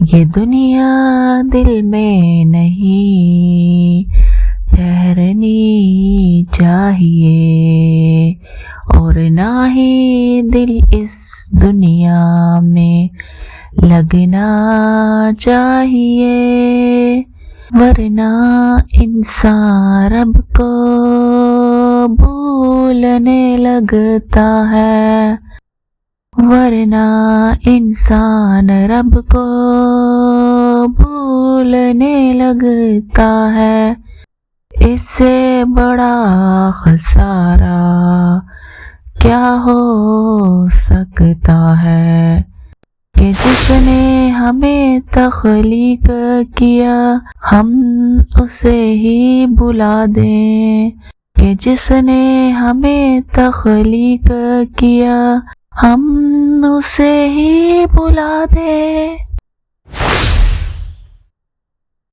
یہ دنیا دل میں نہیں ٹھہرنی چاہیے، اور نہ ہی دل اس دنیا میں لگنا چاہیے، ورنہ انسان رب کو بھولنے لگتا ہے، ورنہ انسان رب کو بھولنے لگتا ہے۔ اس سے بڑا خسارہ کیا ہو سکتا ہے کہ جس نے ہمیں تخلیق کیا ہم اسے ہی بھلا دیں، کہ جس نے ہمیں تخلیق کیا ہم اسے ہی بھلا دیں۔